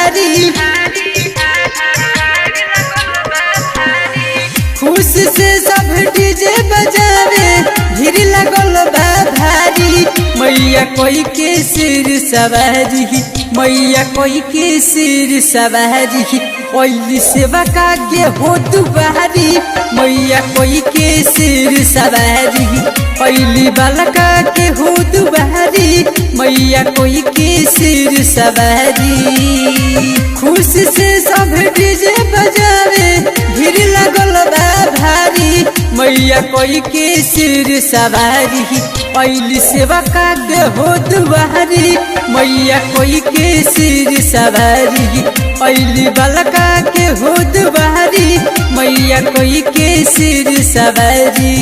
भारी, खुश से सब डीजे बजावे, भीड़ लगल बा भारी। मैया कोई के सिर सवारी, मैया कोई के सिर सवारी, ओइली सेवा का के हो दुबारी। मैया कोई के सिर सवारी, ओइली बालका के हो दुबारी। मैया कोई के सिर सवारी, खुश से सब डीजे बजावे, भीड़ लगल बा भारी। मैया कोई के सिर सवारी, ओइली सेवा का के हो दुबारी। मैया कोई के सिर सवारी, ओइली बालका के हो दुबारी। मैया कोई के सिर सवारी।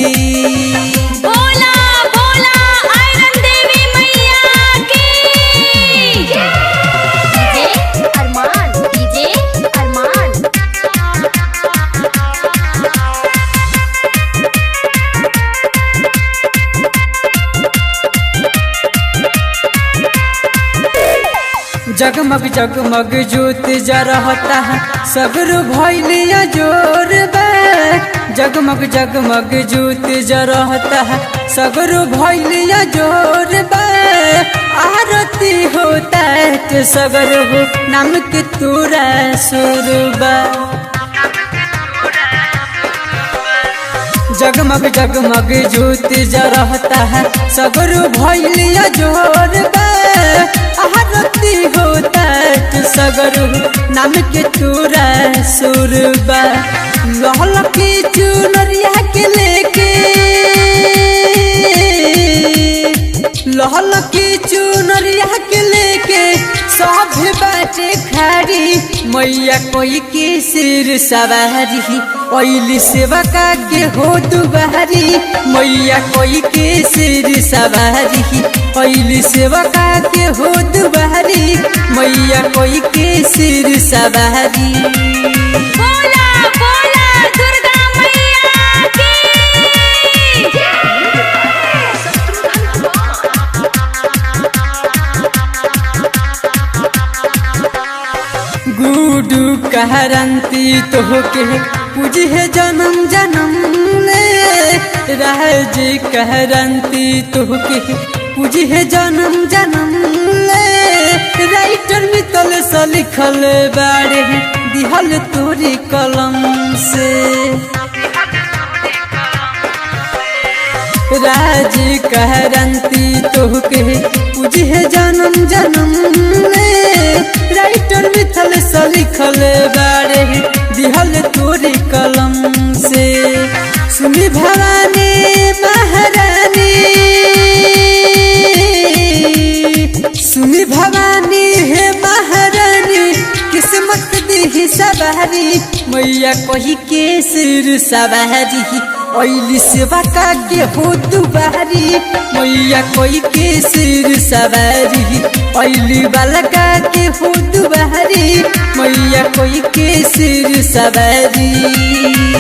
बोला बोला आयरन देवी मैया की। डीजे अरमान, डीजे अरमान। जगमग जगमग ज्योत जरहता है, सगरो भइलिया जोर बा। जगमग जगमग ज्योत जरहता है, सगरो भइलिया जोर बा। आरती होता है सगरो हो नाम के तोरा सुरबा। जगमग जगमग ज्योत जरहता है, सगरो भइलिया जोर बा। आरती होता है सगरो नाम के तोरा सुरबा। लहल की चुनरिया के लेके, लहल की चुनरिया के लेके सब बाटे खारी। मैया कोई के सिर सवारी, ओइली सेवा का के हो दुबारी। मैया कोई के सिर सवारी, ओइली सेवा का के हो दुबारी। मैया कोई के सिर सवारी। बोला बोला दुर्गा मैया की। गुडू कहरंती तोहके पूजी है जन्म जन्म ले। राज कहरंती तोहके पूजी है जन्म जन्म ले। राइटर मितल से लिखल बारे दिहल तोरी कलम से। राज कहरंती तोहके पूजी है जन्म जन्म ले। राइटर मिथल से लिखल बारे दिहल तोरी कलम से। सुनी भवानी महारानी, सुनी भवानी है महारानी, किस्मत दी सवारी। मैया कोई के सिर सवारी, ओइली सेवा का के हो दुबारी। मैया कोई के सिर सवारी, ओइली बालका के हो दुबारी। मैया कोई के सिर सवारी।